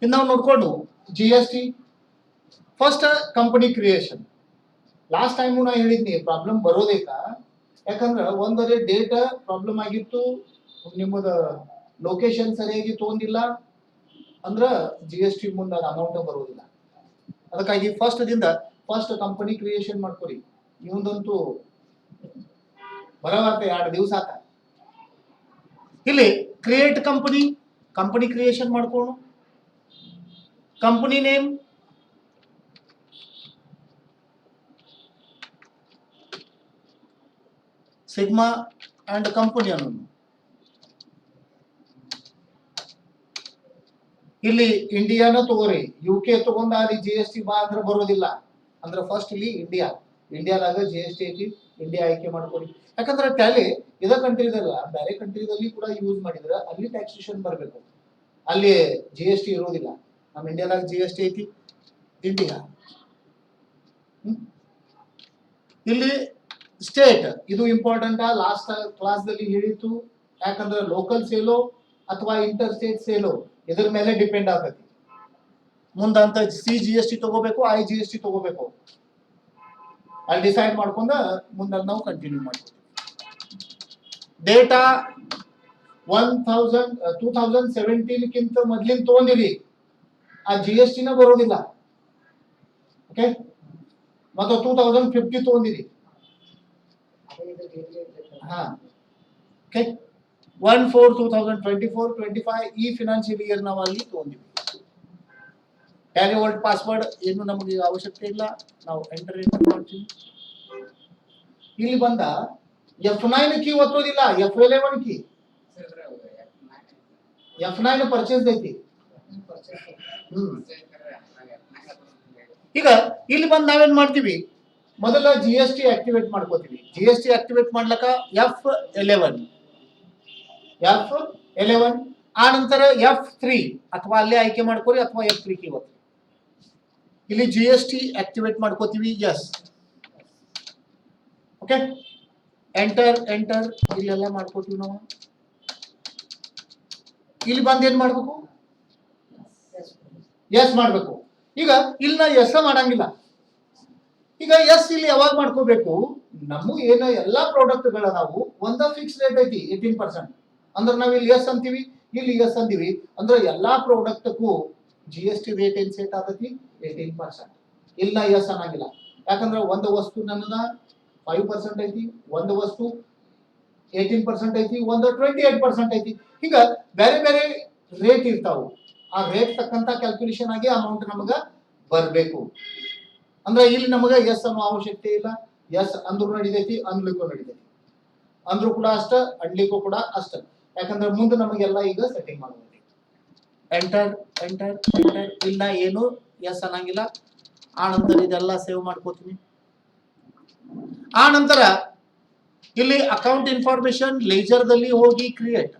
ಇನ್ನು ನಾವು ನೋಡ್ಕೊಂಡು GST first company creation. Last time ನಾ ಹೇಳಿದ್ನಿ ಪ್ರಾಬ್ಲಮ್ ಬರೋದೇಕ, ಯಾಕಂದ್ರೆ ಒಂದರೆ ಡೇಟ್ ಪ್ರಾಬ್ಲಮ್ ಆಗಿತ್ತು, ನಿಮ್ಮದ ಲೊಕೇಶನ್ ಸರಿಯಾಗಿ ತೊಗೊಂಡಿಲ್ಲ ಅಂದ್ರ GST ಮುಂದೆ ಅದು ಅಮೌಂಟ್ ಬರೋದಿಲ್ಲ. ಅದಕ್ಕಾಗಿ ಫಸ್ಟ್ ಕಂಪನಿ ಕ್ರಿಯೇಷನ್ ಮಾಡ್ಕೊರಿ. ಇವಂದಂತೂ ಬರವಾತ 2 ದಿವಸ ಆತ. ಇಲ್ಲಿ ಕ್ರಿಯೇಟ್ ಕಂಪನಿ ಕ್ರಿಯೇಷನ್ ಮಾಡ್ಕೊಳ್ಳು. Company name Sigma and company ಅನ್ನೋದು. ಇಲ್ಲಿ ಇಂಡಿಯಾನ ತಗೋರಿ, UK ತಗೊಂಡ ಅಲ್ಲಿ GST ಬಾ ಅಂದ್ರೆ ಬರೋದಿಲ್ಲ. ಅಂದ್ರೆ ಫಸ್ಟ್ ಇಲ್ಲಿ ಇಂಡಿಯಾದಾಗ GST ಐತಿ, ಇಂಡಿಯಾ ಆಯ್ಕೆ ಮಾಡ್ಕೊರಿ. ಯಾಕಂದ್ರೆ ಟ್ಯಾಲಿ ಇದ ಕಂಟ್ರಿದಲ್ಲ, ಬೇರೆ ಕಂಟ್ರಿದಲ್ಲಿ ಕೂಡ ಯೂಸ್ ಮಾಡಿದ್ರೆ ಅಲ್ಲಿ ಟ್ಯಾಕ್ಸೇಷನ್ ಬರಬೇಕು, ಅಲ್ಲಿ GST ಇರೋದಿಲ್ಲ. ನಮ್ಮ ಇಂಡಿಯಾದಾಗ GST ಐತಿ, ಇಂಡಿಯಾ. ಇಲ್ಲಿ ಸ್ಟೇಟ್ ಇದು ಇಂಪಾರ್ಟೆಂಟ್. ಲಾಸ್ಟ್ ಕ್ಲಾಸ್ದಲ್ಲಿ ಹೇಳಿತ್ತು, ಯಾಕಂದ್ರೆ ಲೋಕಲ್ ಸೇಲೋ ಅಥವಾ ಇಂಟರ್ ಸ್ಟೇಟ್ ಸೇಲೋ ಇದ್ರ ಮೇಲೆ ಡಿಪೆಂಡ್ ಆಗ್ತೈತಿ. ಮುಂದಂತ GST ತಗೋಬೇಕು, GST ತಗೋಬೇಕು, ಅಲ್ಲಿ ಡಿಸೈಡ್ ಮಾಡ್ಕೊಂಡ ಮುಂದೆ ನಾವು ಕಂಟಿನ್ಯೂ ಮಾಡ್ತೀವಿ. ಡೇಟಾ 2017 ಮೊದ್ಲಿನ ತಗೊಂಡಿರಿ, ಆ GST ನ ಬರೋದಿಲ್ಲ. ಓಕೆ, ಮತ್ತು 2050 ತಗೊಂಡಿರಿ. ಹಾ, ಓಕೆ, 1/4/2024-25 ಈ ಫಿನಾನ್ಷಿಯಲ್ ಇಯರ್ ನಾವು ಅಲ್ಲಿ ತಗೊಂಡಿವಿ. ಟ್ಯಾಲಿ ವರ್ಲ್ಡ್ ಪಾಸ್ವರ್ಡ್ ಏನು ನಮಗೆ ಅವಶ್ಯಕತೆ ಇಲ್ಲ, ನಾವು ಎಂಟರ್ ಮಾಡ್ತೀವಿ. ಇಲ್ಲಿ ಬಂದ F9 key ಒತ್ತೋದಿಲ್ಲ, F11 key. F9 purchase ಐತಿ. ಈಗ ಇಲ್ಲಿ ಬಂದು ನಾವೇನ್ ಮಾಡ್ತೀವಿ, ಮೊದಲ GST ಆಕ್ಟಿವೇಟ್ ಮಾಡ್ಕೋತೀವಿ. GST ಆಕ್ಟಿವೇಟ್ ಮಾಡ್ಲಕ್ಕ F11, ಆ ನಂತರ F3 ಅಥವಾ ಅಲ್ಲೇ ಆಯ್ಕೆ ಮಾಡ್ಕೋರಿ, ಅಥವಾ F3 ಕೀ ಒತ್ತಿ. ಇಲ್ಲಿ GST ಆಕ್ಟಿವೇಟ್ ಮಾಡ್ಕೋತೀವಿ. ಎಸ್, ಓಕೆ, ಎಂಟರ್ ಇಲ್ಲೆಲ್ಲ ಮಾಡ್ಕೋತೀವಿ ನಾವು. ಇಲ್ಲಿ ಬಂದು ಏನ್ ಮಾಡ್ಬೇಕು, ಎಸ್ ಮಾಡ್ಬೇಕು. ಈಗ ಇಲ್ಲಿ ನಾ ಎಸ್ ಮಾಡಂಗಿಲ್ಲ. ಈಗ ಎಸ್ ಇಲ್ಲಿ ಯಾವಾಗ ಮಾಡ್ಕೋಬೇಕು, ನಮ್ಮ ಏನೋ ಎಲ್ಲಾ ಪ್ರಾಡಕ್ಟ್ಗಳ ನಾವು ಒಂದ ಫಿಕ್ಸ್ ರೇಟ್ ಐತಿ 18%. ಅಂದ್ರೆ ನಾವ್ ಇಲ್ಲಿ ಎಸ್ ಅಂತೀವಿ, ಇಲ್ಲಿ ಎಸ್ ಅಂತೀವಿ, ಅಂದ್ರೆ ಎಲ್ಲಾ ಪ್ರಾಡಕ್ಟ್ಗೂ GST ರೇಟ್ ಏನ್ ಸೆಟ್ ಆಗತಿ 18%. ಇಲ್ಲ ಎಸ್ ಅನ್ನಂಗಿಲ್ಲ, ಯಾಕಂದ್ರೆ ಒಂದು ವಸ್ತು ನನ್ನ 5% ಐತಿ, ಒಂದು ವಸ್ತು 18% ಐತಿ, ಒಂದು 28% ಐತಿ. ಈಗ ಬೇರೆ ಬೇರೆ ರೇಟ್ ಇರ್ತಾವು. ಆ ರೇಟ್ ತಕ್ಕಂತ ಕ್ಯಾಲ್ಕುಲೇಷನ್ ಆಗಿ ಅಮೌಂಟ್ ನಮಗ ಬರ್ಬೇಕು. ಅಂದ್ರೆ ಇಲ್ಲಿ ನಮಗ ಎಸ್ ಅನ್ನೋ ಅವಶ್ಯಕತೆ ಇಲ್ಲ. ಎಸ್ ಅಂದ್ರೂ ನಡಿತೈತಿ, ಅನ್ಲಿಕ್ಕೂ ನಡಿತೈತಿ. ಅಂದ್ರೂ ಕೂಡ ಅಷ್ಟ, ಅನ್ಲಿಕ್ಕೂ ಕೂಡ ಅಷ್ಟ. ಯಾಕಂದ್ರೆ ಮುಂದೆ ನಮಗೆಲ್ಲ ಈಗ ಸೆಟ್ಟಿಂಗ್ ಮಾಡಬೇಕು. ಎಂಟರ್ ಇಲ್ಲ ಏನು ಎಸ್ ಅನ್ನಂಗಿಲ್ಲ. ಆ ನಂತರ ಇದೆಲ್ಲ ಸೇವ್ ಮಾಡ್ಕೋತೀನಿ. ಆ ನಂತರ ಇಲ್ಲಿ ಅಕೌಂಟ್ ಇನ್ಫಾರ್ಮೇಶನ್ ಲೇಜರ್ದಲ್ಲಿ ಹೋಗಿ ಕ್ರಿಯೇಟ್.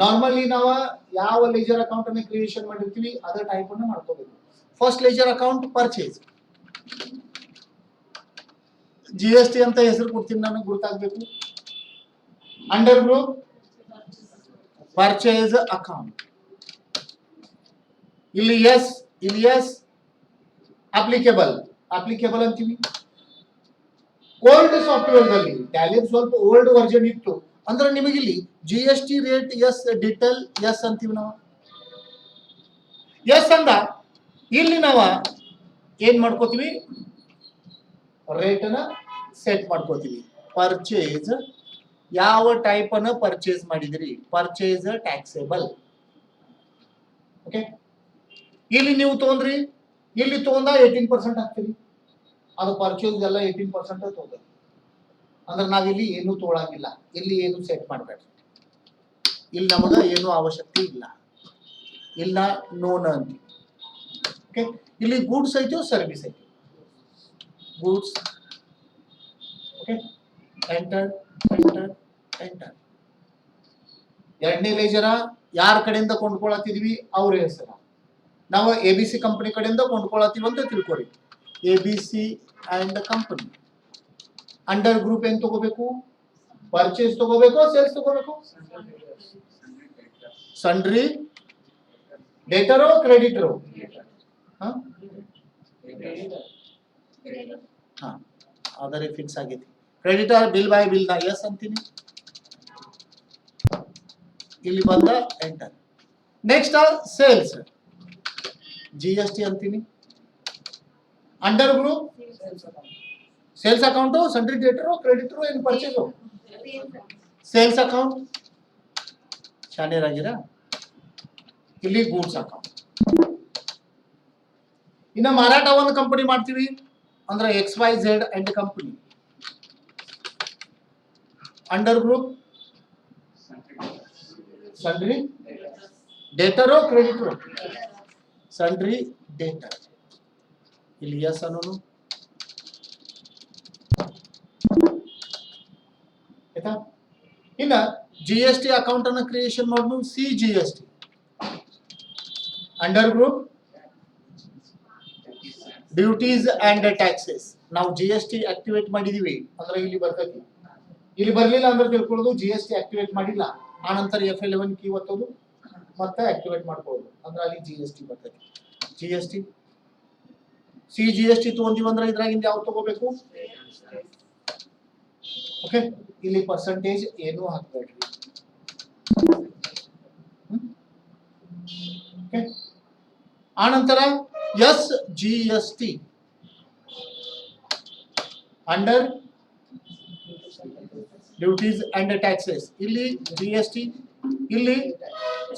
ನಾರ್ಮಲಿ ನಾವು ಯಾವ ಲೇಜರ್ ಅಕೌಂಟ್ ಅನ್ನು ಕ್ರಿಯೇಷನ್ ಮಾಡಿರ್ತೀವಿ ಅದೇ ಟೈಪ್ ಅನ್ನು ಮಾಡ್ಕೋಬೇಕು. First ledger account purchase, GST ಅಂತ ಹೆಸರು ಕೊಡ್ತೀನಿ, ನನಗೆ ಗೊತ್ತಾಗಬೇಕು. Under group purchase account. ಇಲ್ಲಿ ಎಸ್ ಅಪ್ಲಿಕೇಬಲ್ ಅಂತೀವಿ. ಓಲ್ಡ್ ಸಾಫ್ಟ್ವೇರ್ ದಲ್ಲಿ ಟ್ಯಾಲಿ ಸ್ವಲ್ಪ ಓಲ್ಡ್ ವರ್ಷನ್ ಇತ್ತು ಅಂದ್ರೆ ನಿಮಗೆ ಇಲ್ಲಿ GST rates, details ಅಂತೀವಿ ನಾವು. ಎಸ್ ಅಂದ ಇಲ್ಲಿ ನಾವು ಏನ್ ಮಾಡ್ಕೋತೀವಿ, ರೇಟ್ ಅನ್ನ ಸೆಟ್ ಮಾಡ್ಕೋತೀವಿ. ಪರ್ಚೇಸ್ ಯಾವ ಟೈಪ್ ಅನ್ನ ಪರ್ಚೇಸ್ ಮಾಡಿದಿರಿ, ಪರ್ಚೇಸ್ ಟ್ಯಾಕ್ಸೇಬಲ್. ಓಕೆ, ಇಲ್ಲಿ ನೀವು ತಗೊಂಡ್ರಿ, ಇಲ್ಲಿ ತಗೊಂಡ 18% ಹಾಕ್ತೀರಿ. ಅದು ಪರ್ಚೇಸ್ ಎಲ್ಲ 18% ತಗೋತೀವಿ. ಅಂದ್ರೆ ನಾವಿಲ್ಲಿ ಏನು ತಗೊಳಂಗಿಲ್ಲ, ಇಲ್ಲಿ ಏನು ಸೆಟ್ ಮಾಡಬೇಡ್ರಿ. ಇಲ್ಲಿ ನಮಗ ಏನು ಅವಶ್ಯಕತೆ ಇಲ್ಲ, ಇಲ್ಲ ನೋನ್ ಅಂತೀವಿ. ಓಕೆ, ಇಲ್ಲಿ ಗೂಡ್ಸ್ ಐತಿ, ಸರ್ವಿಸ್ ಐತಿ. Goods, okay, enter. ಎರಡನೇ ಲೇಜರ ಯಾರ ಕಡೆಯಿಂದ ಕೊಂಡ್ಕೊಳತ್ತಿದ್ವಿ ಅವ್ರ ಹೆಸರ. ನಾವು ABC ಕಂಪನಿ ಕಡೆಯಿಂದ ಕೊಂಡ್ಕೊಳತ್ತೀವಿ ಅಂತ ತಿಳ್ಕೊರಿ. ABC and company. Under group ಏನ್ ತಗೋಬೇಕು, ಪರ್ಚೇಸ್ ತಗೋಬೇಕು, ಸೇಲ್ಸ್ ತಗೋಬೇಕು, ಸಂಡ್ರಿ ಡೇಟರೋ ಕ್ರೆಡಿಟರೋ? ಹಾ, ಆದರೆ ಫಿಕ್ಸ್ ಆಗೈತಿ. ಕ್ರೆಡಿಟರ್ ಬಿಲ್ ಬೈ ಬಿಲ್ ದ ಎಸ್ ಅಂತೀನಿ, ಇಲ್ಲಿ ಬಂದ ಎಂಟರ್. ನೆಕ್ಸ್ಟ್ ಸೇಲ್ಸ್, GST ಅಂತೀನಿ. Under group sales account, sundry debtor, creditor, ಏನು ಪರ್ಚೇಸು? Sales account. ಶಾನೇರಾಗಿರ ಇಲ್ಲಿ ಗೂಡ್ಸ್ ಅಕೌಂಟ್. ಇನ್ನು ಮಾರಾಟ ಒಂದು ಕಂಪನಿ ಮಾಡ್ತೀವಿ ಅಂದ್ರೆ XYZ and company. Under group sundry ಡೇಟರೋ ಕ್ರೆಡಿಟರೋ? Sundry debtor. ಇಲ್ಲಿ ಎಸ್ ಅನ್ನೋನು ಆಯ್ತಾ. ಇನ್ನ GST ಅಕೌಂಟ್ ಅನ್ನ ಕ್ರಿಯೇಷನ್ ಮಾಡೋದು CGST. Under group duties and taxes. ನಾವು GST ಆಕ್ಟಿವೇಟ್ ಮಾಡಿದೀವಿ ಅಂದ್ರೆ ಇಲ್ಲಿ ಬರ್ತೈತಿ. ಇಲ್ಲಿ ಬರ್ಲಿಲ್ಲ ಅಂದ್ರೆ ತಿಳ್ಕೊಳ್ಳೋದು GST ಆಕ್ಟಿವೇಟ್ ಮಾಡಿಲ್ಲ, ಆನಂತರ F11 ಕೀ ಒತ್ತೋದು ಮತ್ತೆ ಆಕ್ಟಿವೇಟ್ ಮಾಡ್ಕೊಳ್ಳೋದು, ಅಂದ್ರೆ ಅಲ್ಲಿ GST ಬರ್ತೈತಿ. GST CGST ತಗೊಂಡಿವಿ ಅಂದ್ರೆ ಇದ್ರಾಗಿಂದ ಯಾವ್ದು ತಗೋಬೇಕು? ಓಕೆ, ಇಲ್ಲಿ ಪರ್ಸೆಂಟೇಜ್ ಏನು ಹಾಕ್ಬೇಡ್ರಿ. ಓಕೆ, ಆನಂತರ SGST under duties and taxes. ಇಲ್ಲಿ GST, ಇಲ್ಲಿ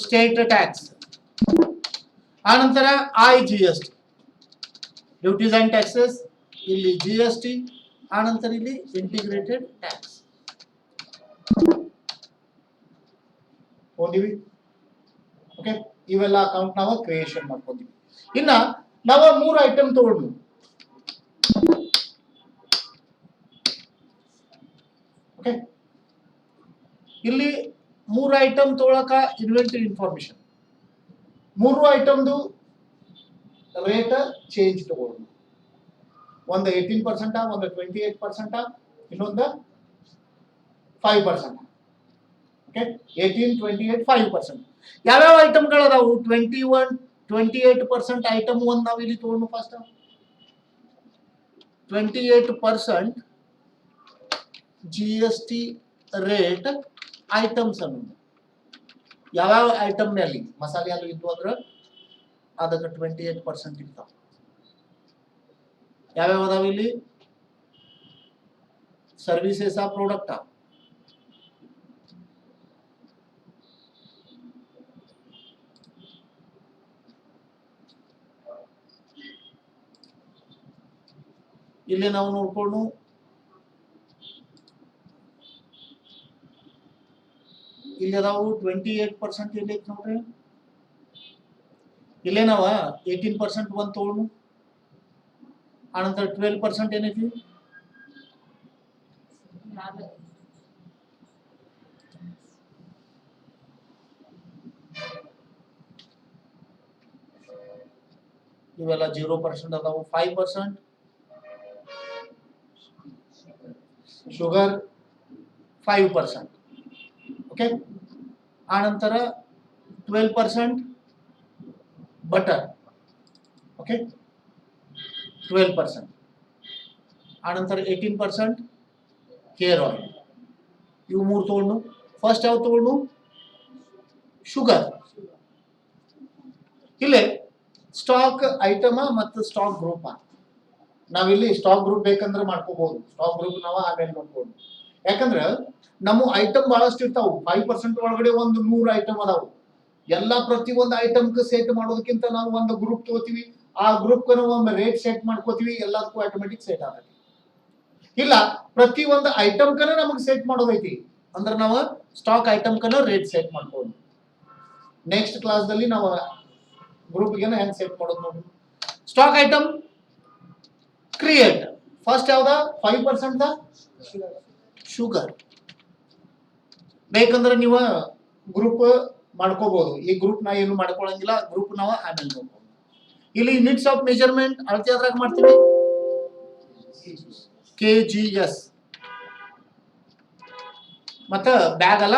ಸ್ಟೇಟ್ ಟ್ಯಾಕ್ಸ್. ಆನಂತರ IGST ಡ್ಯೂಟೀಸ್ ಅಂಡ್ ಟ್ಯಾಕ್ಸಸ್, ಇಲ್ಲಿ GST, ಆನಂತರ ಇಲ್ಲಿ ಇಂಟಿಗ್ರೇಟೆಡ್ ಟ್ಯಾಕ್ಸ್ ಓದಿವಿ. ಓಕೆ, ಇವೆಲ್ಲ ಅಕೌಂಟ್ ನಾವು ಕ್ರಿಯೇಷನ್ ಮಾಡ್ಕೊಂಡಿವಿ. ಇನ್ನ ನಾವು 3 ಐಟಮ್ ತಗೊಂಡು ಓಕೆ, ಇಲ್ಲಿ 3 ಐಟಮ್ ತಗೊಳಕ ಇನ್ವೆಂಟರಿ ಇನ್ಫಾರ್ಮೇಶನ್, 3 ಐಟಮ್ದು ರೇಟ್ ಚೇಂಜ್ ತಗೊಳ್ಳೋದು. ಒಂದು 18%, ಒಂದು 28%, ಇನ್ನೊಂದು 5%. ಓಕೆ, 18, 28, 5%. ಯಾವ್ಯಾವ ಐಟಮ್ಗಳು ಅದಾವು? 21, 28% ಐಟಮ್ ಒಂದು ನಾವು ಇಲ್ಲಿ ತಗೊಂಡು ಫಸ್ಟ್ 28% GST ರೇಟ್ ಐಟಮ್ಸ್ ಅನ್ನೋದು. ಯಾವ್ಯಾವ ಐಟಮ್ ನಲ್ಲಿ ಮಸಾಲೆ ಅದು ಇದ್ದು ಅಂದ್ರೆ ಅದಕ್ಕೆ 28% ಇರ್ತಾವ. ಯಾವ್ಯಾವ ಅದಾವ ಇಲ್ಲಿ? ಸರ್ವಿಸಸ್ ಆ ಪ್ರಾಡಕ್ಟ್ ಆ? ಇಲ್ಲಿ ನಾವು ನೋಡ್ಕೊಂಡು ಇಲ್ಲಿ ಅದಾವು 28% ಇಲ್ಲಿ ಐತಿ ನೋಡ್ರಿ. ಇಲ್ಲೇ ನಾವ 18% ಒಂದು ತಗೊಂಡು ಆನಂತರ 12% ಏನೈತಿ? ಇವೆಲ್ಲ 0% ಅದಾವು. 5% ಶುಗರ್, 5%. ಓಕೆ, ಆನಂತರ 12% ಬಟರ್. ಓಕೆ, 12%. ಆನಂತರ 18% ಹೇರ್ ಆಯಿಲ್. ಇವು 3 ತಗೊಂಡು ಫಸ್ಟ್ ಯಾವ ತಗೊಂಡು? ಶುಗರ್. ಇಲ್ಲೇ ಸ್ಟಾಕ್ ಐಟಮ ಮತ್ತು ಸ್ಟಾಕ್ ಗ್ರೂಪ್. ನಾವಿಲ್ಲಿ ಸ್ಟಾಕ್ ಗ್ರೂಪ್ ಬೇಕಂದ್ರೆ ಮಾಡ್ಕೋಬಹುದು, ಸ್ಟಾಕ್ ಗ್ರೂಪ್ ನಾವು ಆಮೇಲೆ ನೋಡ್ಕೊಂಡು. ಯಾಕಂದ್ರೆ ನಮ್ಮ ಐಟಮ್ ಬಹಳಷ್ಟು ಇರ್ತಾವು. 5% ಒಳಗಡೆ ಒಂದು 100 ಐಟಮ್ ಅದಾವು. ಎಲ್ಲ ಪ್ರತಿ ಒಂದು ಐಟಮ್ಗೆ ಸೆಟ್ ಮಾಡೋದಕ್ಕಿಂತ ನಾವು ಒಂದು ಗ್ರೂಪ್ ತಗೋತೀವಿ, ಆ ಗ್ರೂಪ್ ಒಮ್ಮೆ ರೇಟ್ ಸೆಟ್ ಮಾಡ್ಕೋತೀವಿ, ಎಲ್ಲದಕ್ಕೂ ಆಟೋಮೆಟಿಕ್ ಸೆಟ್ ಆಗತ್ತೆ. ಇಲ್ಲ ಪ್ರತಿ ಒಂದು ಐಟಮ್ ಕನ ನಮಗೆ ಸೆಟ್ ಮಾಡೋದೈತಿ ಅಂದ್ರೆ ನಾವು ಸ್ಟಾಕ್ ಐಟಮ್ ಕನ ರೇಟ್ ಸೆಟ್ ಮಾಡ್ಕೊಂಡು ನೆಕ್ಸ್ಟ್ ಕ್ಲಾಸ್ ದಲ್ಲಿ ನಾವು ಗ್ರೂಪ್ ಗೆ ಹೆಂಗ್ ಸೆಟ್ ಮಾಡೋದು ನೋಡಿ. ಸ್ಟಾಕ್ ಐಟಮ್ ಕ್ರಿಯೇಟ್ ಫಸ್ಟ್ ಯಾವ್ದ? 5% ಶುಗರ್. ಬೇಕಂದ್ರೆ ನೀವು ಗ್ರೂಪ್ ಮಾಡ್ಕೋಬಹುದು. ಈ ಗ್ರೂಪ್ ನಾ ಏನು ಮಾಡ್ಕೊಳಂಗಿಲ್ಲ, ಗ್ರೂಪ್ ನಾವು ಆಮೇಲೆ ನೋಡ್ಬೋದು. ಇಲ್ಲಿ ಯೂನಿಟ್ಸ್ ಆಫ್ ಮೆಜರ್ಮೆಂಟ್ ಅಳತೆ ಆದ್ರಾಗ ಮಾಡ್ತೀವಿ KGS. ಮತ್ತ ಬ್ಯಾಗ್ ಅಲ್ಲ,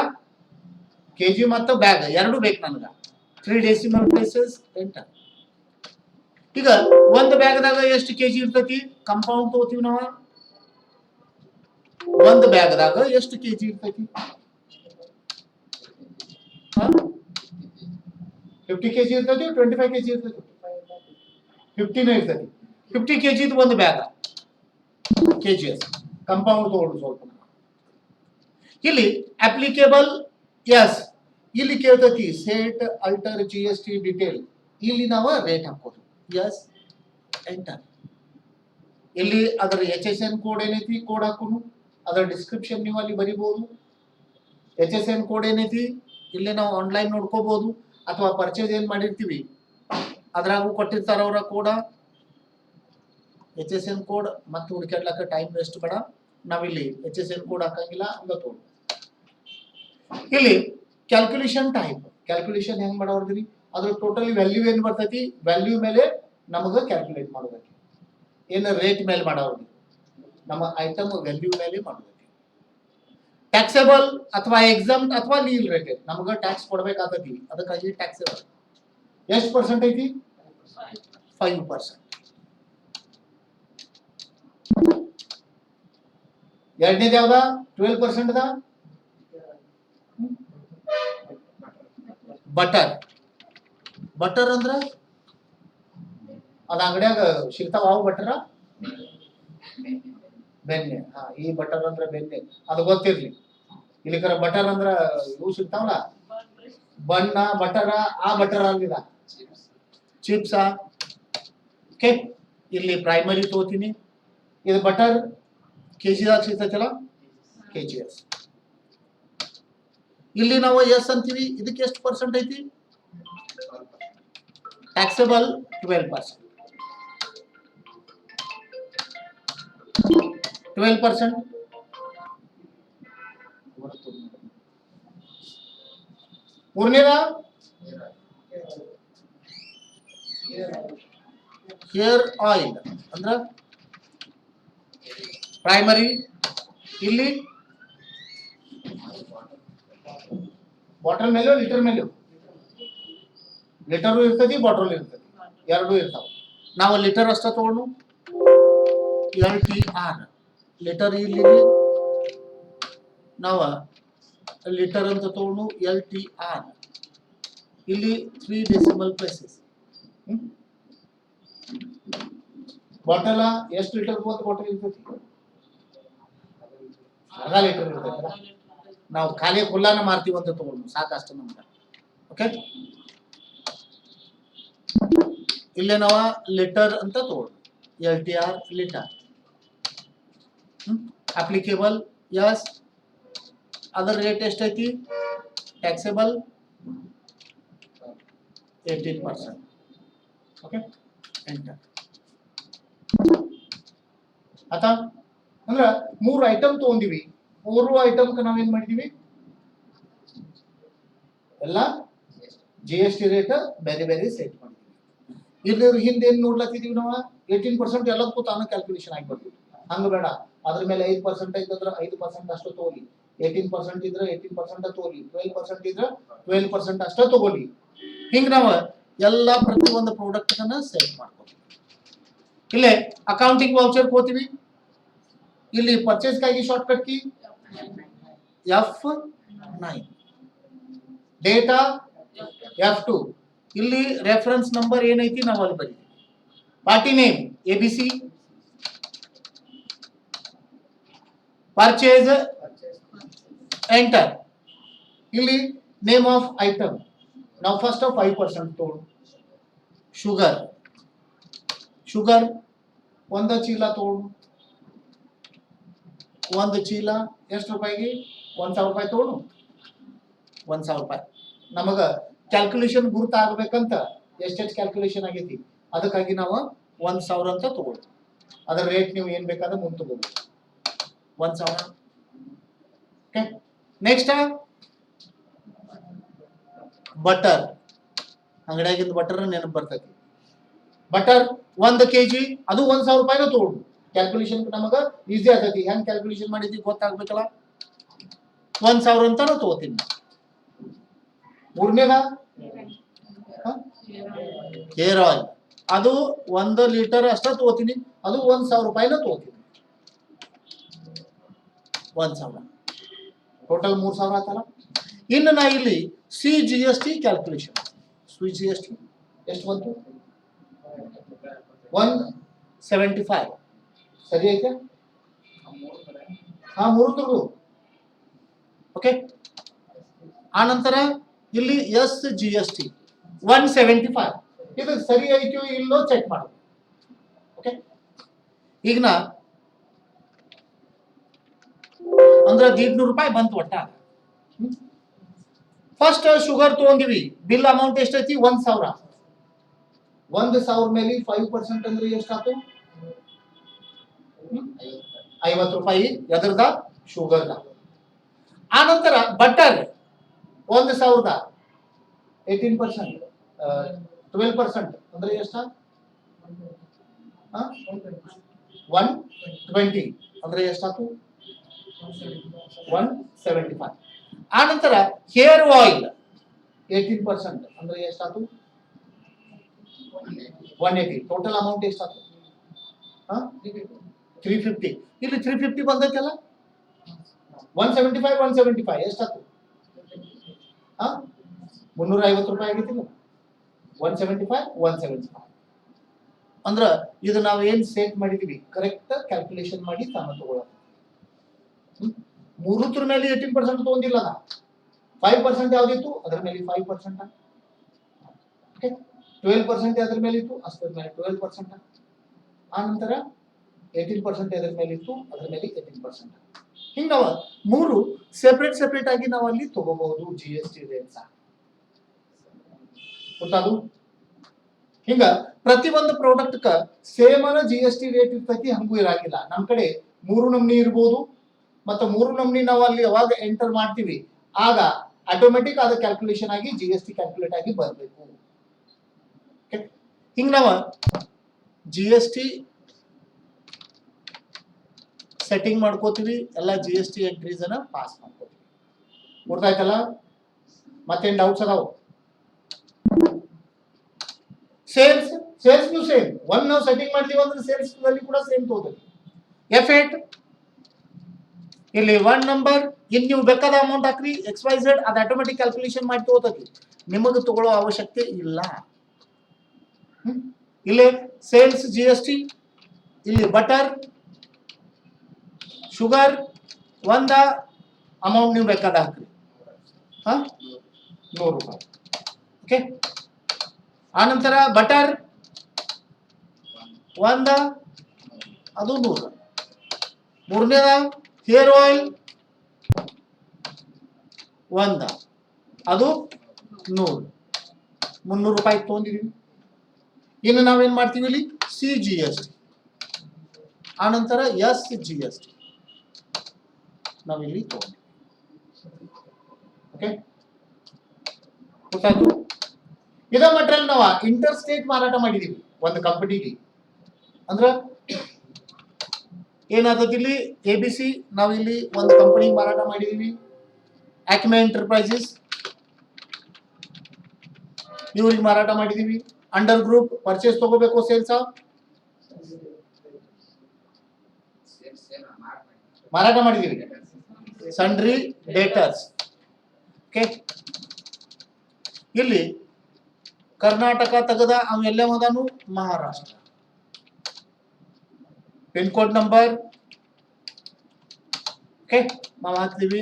KG ಮತ್ತು ಬ್ಯಾಗ್ ಎರಡು ಬೇಕು ನನಗ. 3 ಡೆಸಿಮಲ್ ಪ್ಲೇಸಸ್ ಎಂಟರ್. ಈಗ ಒಂದು ಬ್ಯಾಗ್ದಾಗ ಎಷ್ಟು ಕೆಜಿ ಇರ್ತೈತಿ? ಕಂಪೌಂಡ್ ತಗೋತೀವಿ ನಾವು. ಒಂದು ಬ್ಯಾಗ್ದಾಗ ಎಷ್ಟು ಕೆಜಿ ಇರ್ತೈತಿ? 50 ಕೆಜಿ ಇರ್ತೈತಿ, 25 ಕೆಜಿ ಇರ್ತೈತಿ, 50 ಇರ್ತೈತಿ. 50 ಕೆಜಿ ಒಂದು ಬ್ಯಾಗ್ ಕೆಜಿ ಕಂಪೌಂಡ್ ತಗೊಳ್ಳು ಸ್ವಲ್ಪ. ಇಲ್ಲಿ ಅಪ್ಲಿಕೇಬಲ್ ಎಸ್, ಇಲ್ಲಿ ಕೇಳ್ತೈತಿ ಸೇಟ್ ಅಲ್ಟರ್ GST ಡೀಟೇಲ್. ಇಲ್ಲಿ ನಾವು ರೇಟ್ ಹಾಕೋದು ಎಸ್ ಎಂಟರ್. ಇಲ್ಲಿ ಅದರ HSN ಕೋಡ್ ಏನೈತಿ ಕೋಡ್ ಹಾಕೋನು, ಅದರ ಡಿಸ್ಕ್ರಿಪ್ಷನ್ ನೀವು ಅಲ್ಲಿ ಬರಿಬಹುದು. HSN ಕೋಡ್ ಏನೈತಿ ಇಲ್ಲಿ ನಾವು ಆನ್ಲೈನ್ ನೋಡ್ಕೋಬಹುದು, ಅಥವಾ ಪರ್ಚೇಸ್ ಏನ್ ಮಾಡಿರ್ತೀವಿ ಅದ್ರಾಗೂ ಕೊಟ್ಟಿರ್ತಾರ ಅವರ ಕೋಡ. HSN ಕೋಡ್ ಮತ್ತೆ ಹುಡುಕಾಡ್ಲಕ್ಕ ಟೈಮ್ ವೇಸ್ಟ್ ಬೇಡ, ನಾವಿಲ್ಲಿ HSN ಕೋಡ್ ಹಾಕಂಗಿಲ್ಲ ಹಂಗ ತೋಡು. ಇಲ್ಲಿ ಕ್ಯಾಲ್ಕುಲೇಷನ್ ಟೈಪ್, ಕ್ಯಾಲ್ಕುಲೇಷನ್ ಹೆಂಗ್ ಮಾಡೋದ್ರಿ? ಅದ್ರ ಟೋಟಲಿ ವ್ಯಾಲ್ಯೂ ಏನ್ ಬರ್ತೈತಿ, ವ್ಯಾಲ್ಯೂ ಮೇಲೆ ನಮಗ ಕ್ಯಾಲ್ಕುಲೇಟ್ ಮಾಡೋದೈತಿ. ಏನ ರೇಟ್ ಮೇಲೆ ಮಾಡೋದ್ರಿ, ನಮ್ಮ ಐಟಮ್ ವ್ಯಾಲ್ಯೂ ಮೇಲೆ ಮಾಡೋದೈತಿ. ಟ್ಯಾಕ್ಸೇಬಲ್ ಅಥವಾ ಎಕ್ಸಾಮ್ ಅಥವಾ ಲೀಲ್ ರೇಟೆಡ್, ನಮಗ ಟ್ಯಾಕ್ಸ್ ಕೊಡ್ಬೇಕಾಗತಿ, ಅದಕ್ಕಾಗಿ ಟ್ಯಾಕ್ಸೇಬಲ್. ಎಷ್ಟು ಪರ್ಸೆಂಟ್ ಐತಿ? 5%. ಎರಡನೇದು ಯಾವ್ದ? 12% ಅದ ಬಟರ್. ಬಟರ್ ಅಂದ್ರ ಅದ ಅಂಗಡಿಯಾಗ ಸಿಗ್ತಾವ ಅವು ಬಟರ? ಬೆಣ್ಣೆ. ಹಾ, ಈ ಬಟರ್ ಅಂದ್ರ ಬೆಣ್ಣೆ, ಅದು ಗೊತ್ತಿರ್ಲಿ. ಇಲ್ಲಿಕರ ಬಟರ್ ಅಂದ್ರ ಇವು ಸಿಗ್ತಾವಲ್ಲ, ಬಣ್ಣ ಬಟರ, ಆ ಬಟರ್ ಅಲ್ಲಿದ ಚಿಪ್ಸಾ. ಓಕೆ, ಇಲ್ಲಿ ಪ್ರೈಮರಿ ತಗೋತೀನಿ. ಇದು ಬಟರ್ ಕೆಜಿದಾಗ ಸಿಗ್ತೈತಲ್ಲ, KGS. ಇಲ್ಲಿ ನಾವು ಎಸ್ ಅಂತೀವಿ, ಇದಕ್ಕೆ ಎಷ್ಟು ಪರ್ಸೆಂಟ್ ಐತಿ? ಟ್ಯಾಕ್ಸೇಬಲ್ 12%. 12%. ಮೂರನೇದ ಹೇರ್ ಆಯಿಲ್ ಅಂದ್ರ ಪ್ರೈಮರಿ. ಇಲ್ಲಿ ಬಾಟಲ್ ಮೇಲೂ ಲೀಟರ್ ಮೇಲೂ, ಲೀಟರ್ ಇರ್ತೈತಿ ಬಾಟಲ್ ಇರ್ತೈತಿ, ಎರಡೂ ಇರ್ತಾವ. ನಾವು ಲೀಟರ್ ಅಷ್ಟ ತಗೊಂಡು LTR ಲೀಟರ್, ಇಲ್ಲಿ ನಾವು ಲೀಟರ್ ಅಂತ ತಗೊಂಡು LTR. ಇಲ್ಲಿ 3 ಡೆಸಿಮಲ್ ಪ್ಲೇಸಸ್. ಬಾಟಲ್ ಎಷ್ಟು ಲೀಟರ್ ಬಾಟಲ್ ಇರ್ತೈತಿ? ಅರ್ಧ ಲೀಟರ್ ಇರ್ತೈತಲ್ಲ, ನಾವು ಖಾಲಿ ಖುಲ್ಲಾನ ಮಾರ್ತೀವಿ ಅಂತ ತಗೊಂಡು ಸಾಕಷ್ಟು ನಮ್ಗೆ. ಓಕೆ, ಇಲ್ಲೇ ನಾವ ಲೀಟರ್ ಅಂತ ತಗೊಂಡು LTR ಲೀಟರ್. ಅಪ್ಲಿಕೇಬಲ್ ಎಸ್, ಅದರ ರೇಟ್ ಎಷ್ಟೈತಿ? ಟ್ಯಾಕ್ಸೇಬಲ್ 18%. Okay, enter. ಆತಾ? ಅಂದ್ರ 3 ಐಟಮ್ ತಗೊಂಡಿವಿ, 3 ಐಟಮ್ ನಾವೇನ್ ಮಾಡಿದೀವಿ? ಎಲ್ಲ GST ರೇಟ್ ಬೇರೆ ಬೇರೆ ಸೆಟ್ ಮಾಡಿದೀವಿ. ಇಲ್ಲಿ ಹಿಂದೆ ಏನ್ ನೋಡ್ಲತ್ತಿದೀವಿ ನಾವು? 18% ಎಲ್ಲದಕ್ಕೂ ತಾನು ಕ್ಯಾಲ್ಕುಲೇಷನ್ ಆಗಿ ಬರ್ತೀವಿ. ಹಂಗ ಬೇಡ, ಅದ್ರ ಮೇಲೆ 5% ಐತಂದ್ರ 5% ಅಷ್ಟು ತಗೋಲಿ, 18% ಇದ್ರೆ 18% ತಗೋಲಿ, 12% ಇದ್ರೆ 12% ಅಷ್ಟ ತಗೋಲಿ. ಹಿಂಗ ನಾವು ಎಲ್ಲಾ ಪ್ರತಿಯೊಂದು ಪ್ರಾಡಕ್ಟ್ ಅನ್ನ ಸೆಟ್ ಮಾಡ್ಕೋತೀವಿ. ಇಲ್ಲೇ ಅಕೌಂಟಿಂಗ್ ವೌಚರ್ ಹೋಗ್ತೀವಿ. ಇಲ್ಲಿ ಪರ್ಚೇಸ್ ಗಾಗಿ short cut key F9, data F2. ಇಲ್ಲಿ ರೆಫರೆನ್ಸ್ ನಂಬರ್ ಏನೈತಿ ನಾವು ಅಲ್ಲಿ ಬರೀತೀವಿ. Party name ABC, purchase enter. ಇಲ್ಲಿ ನೇಮ್ ಆಫ್ ಐಟಮ್ ನಾವು ಫಸ್ಟ್ 5% ತಗೊಂಡು ಶುಗರ್, ಶುಗರ್ ಒಂದು ಚೀಲ ತಗೊಂಡು, ಒಂದು ಚೀಲ ಎಷ್ಟು ರೂಪಾಯಿಗೆ? 1000 ರೂಪಾಯಿ ತಗೊಂಡು 1000 ರೂಪಾಯಿ. ನಮಗ ಕ್ಯಾಲ್ಕುಲೇಷನ್ ಗುರುತಾಗಬೇಕಂತ ಎಷ್ಟೆಷ್ಟು ಕ್ಯಾಲ್ಕುಲೇಷನ್ ಆಗೈತಿ, ಅದಕ್ಕಾಗಿ ನಾವು 1000 ಅಂತ ತಗೊಳ್ತೀವಿ. ಅದರ ರೇಟ್ ನೀವು ಏನ್ ಬೇಕಾದ್ರೆ ಮುಂದೆ ತಗೋಬಹುದು, 1000. Okay, next butter. ಅಂಗಡಿಯಾಗಿಂದ ಬಟರ್ ನೆನಪು ಬರ್ತೈತಿ. ಬಟರ್ 1 kg, ಅದು 1000 ರೂಪಾಯಿನ ತಗೊಂಡು. ಕ್ಯಾಲ್ಕುಲೇಷನ್ ನಮಗ ಈಸಿ ಆಗ್ತೈತಿ. ಹೆಂಗ್ ಕ್ಯಾಲ್ಕುಲೇಷನ್ ಮಾಡಿದ್ವಿ ಗೊತ್ತಾಗ್ಬೇಕಲ್ಲ, 1000 ಅಂತಾನು ತಗೋತೀನಿ. ಮೂರನೇದ ಹೇರ್ ಆಯಿಲ್ ಅದು 1 ಲೀಟರ್ ಅಷ್ಟ ತಗೋತೀನಿ, ಅದು 1,000 ರೂಪಾಯಿನ ತಗೋತೀನಿ. 1,000 ಟೋಟಲ್ 3,000 ಆತಲ್ಲ. ಇನ್ನು ನಾ ಇಲ್ಲಿ CGST ಕ್ಯಾಲ್ಕುಲೇಷನ್, CGST ಎಷ್ಟು ಬಂತು? 175 ಸರಿ ಐತೆ? ಹಾ, 3 ತಗೋ. ಓಕೆ. ಆನಂತರ ಇಲ್ಲಿ SGST 175 ಇದು ಸರಿ ಐತೋ ಇಲ್ಲೋ ಚೆಕ್ ಮಾಡು. ಓಕೆ. ಈಗ ನಾ ಅಂದ್ರೆ 150 ರೂಪಾಯಿ ಬಂತು ಒಟ್ಟ. ಫಸ್ಟ್ ಶುಗರ್ ತಗೊಂಡಿವಿ, ಬಿಲ್ ಅಮೌಂಟ್ ಎಷ್ಟೈತಿ? 1,000. 1,000 ಮೇಲೆ 5% ಅಂದ್ರೆ ಎಷ್ಟಾಯ್ತು? 50 ರೂಪಾಯಿ. ಎದ್ರದ? ಶುಗರ್ದ. ಆನಂತರ ಬಟರ್ 1,000 18%, 12% ಅಂದ್ರೆ ಎಷ್ಟ? 120 ಅಂದ್ರೆ ಎಷ್ಟಾಯ್ತು? 175. ಆನಂತರ ಹೇರ್ ಆಯಿಲ್ 18% ಅಂದ್ರೆ ಎಷ್ಟಾಯ್ತು? 180. ಟೋಟಲ್ ಅಮೌಂಟ್ ಎಷ್ಟಾಯ್ತು? 350. ಇಲ್ಲಿ 350 ಬಂದೈತಲ್ಲ, 175 175 ಎಷ್ಟಾಯ್ತು? 350 ರೂಪಾಯಿ ಆಗಿತ್ತಿಲ್ಲ. 175 175 ಅಂದ್ರ ಇದು ನಾವು ಏನ್ ಸೆಟ್ ಮಾಡಿದೀವಿ ಕರೆಕ್ಟ್ ಕ್ಯಾಲ್ಕುಲೇಷನ್ ಮಾಡಿ ತಾನ ತಗೊಳ್ಳೋದು. 3 ಮೇಲೆ 18% ತಗೊಂಡಿಲ್ಲ, 5% ಯಾವ್ದಿತ್ತು ಅದ್ರ ಮೇಲೆ 5%, 12% ಅದ್ರ ಮೇಲೆ ಇತ್ತು ಅಷ್ಟರ ಮೇಲೆ 12%, ಆನಂತರ 18% ಅದ್ರ ಮೇಲೆ ಇತ್ತು ಅದ್ರ ಮೇಲೆ 18%. ಹಿಂಗ ನಾವು 3 ಸೆಪರೇಟ್ ಆಗಿ ನಾವು ಅಲ್ಲಿ ತಗೋಬಹುದು GST ರೇಟ್ಸ್. ಗೊತ್ತಾದು? ಹಿಂಗ ಪ್ರತಿಯೊಂದು ಪ್ರಾಡಕ್ಟ್ ಕ ಸೇಮ್ GST ರೇಟ್ ಇರ್ತೈತಿ, ಹಂಗೂ ಇರಂಗಿಲ್ಲ. ನಮ್ ಕಡೆ 3 ನಮೂನಿ ಇರ್ಬೋದು, ಮತ್ತೆ 3 ನಮೂನಿ ನಾವು ಅಲ್ಲಿ ಯಾವಾಗ ಎಂಟರ್ ಮಾಡ್ತೀವಿ ಆಗ ಆಟೋಮೆಟಿಕ್ ಆದ ಕ್ಯಾಲ್ಕುಲೇಷನ್ ಆಗಿ GST ಕ್ಯಾಲ್ಕುಲೇಟ್ ಆಗಿ ಬರಬೇಕು. ಹಿಂಗ ನಾವು GST ಸೆಟ್ಟಿಂಗ್ ಮಾಡ್ಕೋತೀವಿ, ಎಲ್ಲ GST ಎಂಟ್ರೀಸ್ ಅನ್ನ ಪಾಸ್ ಮಾಡ್ಕೋತೀವಿ. ಗೊತ್ತಾಯ್ತಲ್ಲ? ಮತ್ತೇನ್ ಡೌಟ್ಸ್ ಅದಾವ? ಸೇಲ್ಸ್ ಸೇಮ್ ಒನ್ ನಾವು ಸೆಟ್ಟಿಂಗ್ ಮಾಡ್ತೀವಿ ಅಂದ್ರೆ ಸೇಲ್ಸ್ ಅಲ್ಲಿ ಕೂಡ ಸೇಮ್ ತಗೋತೀವಿ. F8 ಇಲ್ಲಿ 1 ನಂಬರ್, ಇನ್ ನೀವು ಬೇಕಾದ ಅಮೌಂಟ್ ಹಾಕ್ರಿ, XYZ ಅದು ಆಟೋಮೆಟಿಕ್ ಕ್ಯಾಲ್ಕುಲೇಷನ್ ಮಾಡಿ ತಗೋತೈತಿ, ನಿಮಗೆ ತಗೊಳ್ಳೋ ಅವಶ್ಯಕತೆ ಇಲ್ಲ. ಇಲ್ಲಿ ಸೇಲ್ಸ್ GST, ಇಲ್ಲಿ ಬಟರ್, ಶುಗರ್ 1 ಅಮೌಂಟ್ ನೀವು ಬೇಕಾದ ಹಾಕ್ರಿ, 100 ರೂಪಾಯಿ. ಓಕೆ. ಆನಂತರ ಬಟರ್ 1 ಅದು 100. ಮೂರನೇದ ಹೇರ್ ಆಯಿಲ್ 1 ಅದು 100, 300 ರೂಪಾಯಿ ತಗೊಂಡಿದೀವಿ. ಇನ್ನು ನಾವೇನ್ ಮಾಡ್ತೀವಿ ಇಲ್ಲಿ CGST, ಆನಂತರ SGST ನಾವಿಲ್ಲಿ ತಗೊಂಡಿವಿ. ಓಕೆ. ಗೊತ್ತಾಯ್ತು? ಇದ ಮಟೀರಿಯಲ್ ನಾವು ಇಂಟರ್ ಸ್ಟೇಟ್ ಮಾರಾಟ ಮಾಡಿದೀವಿ ಒಂದು ಕಂಪನಿಗೆ. ಅಂದ್ರ ಏನಾಗುತ್ತೆ ಇಲ್ಲಿ ABC ನಾವು ಇಲ್ಲಿ ಒಂದು ಕಂಪನಿ ಮಾರಾಟ ಮಾಡಿದೀವಿ, ಆಕ್ಮೆ ಎಂಟರ್ಪ್ರೈಸಸ್ ಇವ್ರಿಗೆ ಮಾರಾಟ ಮಾಡಿದೀವಿ. ಅಂಡರ್ ಗ್ರೂಪ್ ಪರ್ಚೇಸ್ ತಗೋಬೇಕು, ಸೇಲ್ಸ್ ಮಾರಾಟ ಮಾಡಿದೀವಿ. Sundry debtors. ಓಕೆ. ಇಲ್ಲಿ ಕರ್ನಾಟಕ ತೆಗೆದ ಅವೆಲ್ಲ ಮದಾನು Maharashtra. Pin code number okay ನಾವು ಹಾಕ್ತೀವಿ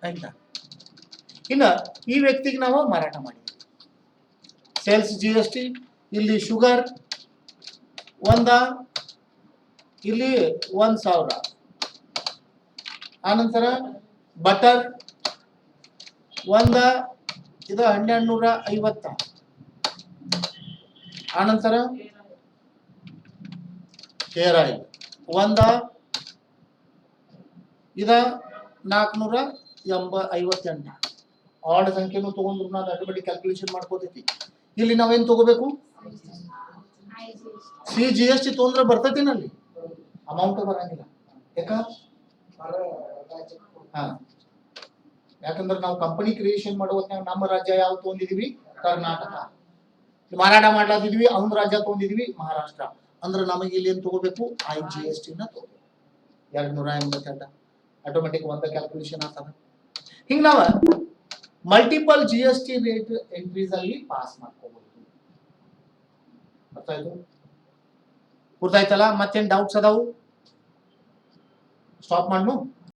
ಆಯ್ತಾ. ಇನ್ನ ಈ ವ್ಯಕ್ತಿಗೆ ನಾವು ಮಾರಾಟ ಮಾಡಿದ್ವಿ. ಸೇಲ್ಸ್ GST ಇಲ್ಲಿ ಶುಗರ್ 1, ಇಲ್ಲಿ 1,000, ಆನಂತರ ಬಟರ್ 1 ಇದು 1250, ಆನಂತರ ಹೇರ್ ಆಯಿಲ್ 1 ಇದ 458. ಆಡ್ ಸಂಖ್ಯೆನೂ ತಗೊಂಡ್ರು ನಾವು ಆಟೋಮೆಟಿಕ್ ಕ್ಯಾಲ್ಕುಲೇಷನ್ ಮಾಡ್ಕೋತೈತಿ. ಇಲ್ಲಿ ನಾವೇನ್ ತಗೋಬೇಕು? CGST ತೊಂದ್ರೆ ಬರ್ತೈತಿನಲ್ಲಿ ಅಮೌಂಟ್ ಬರಂಗಿಲ್ಲ. ಯಾಕಂದ್ರೆ ನಾವು ಕಂಪನಿ ಕ್ರಿಯೇಷನ್ ಮಾಡುವ ನಮ್ಮ ರಾಜ್ಯ ಯಾವ್ದು ತಗೊಂಡಿದೀವಿ? ಕರ್ನಾಟಕ. ಮಾರಾಟ ಮಾಡ್ಲಾತಿದ್ವಿ, ಅವನ ರಾಜ್ಯ ತಗೊಂಡಿದ್ವಿ ಮಹಾರಾಷ್ಟ್ರ. ಅಂದ್ರೆ ನಮಗೆ ಇಲ್ಲಿ ಏನ್ ತಗೋಬೇಕು, IGST ನ ತಗೋಬೇಕು. 282 ಆಟೋಮೆಟಿಕ್ ಒಂದ ಕ್ಯಾಲ್ಕುಲೇಷನ್ ಆಗ್ತದ. ಹಿಂಗ ನಾವ ಮಲ್ಟಿಪಲ್ GST ರೇಟ್ ಎಂಟ್ರೀಸ್ ಅಲ್ಲಿ ಪಾಸ್ ಮಾಡ್ಕೋಬಹುದು. ಅರ್ಥ ಆಯ್ತು? ಗೊತ್ತಾಯ್ತಲ್ಲ? ಮತ್ತೇನ್ ಡೌಟ್ಸ್ ಅದಾವು? ಸ್ಟಾಪ್ ಮಾಡ್ನು.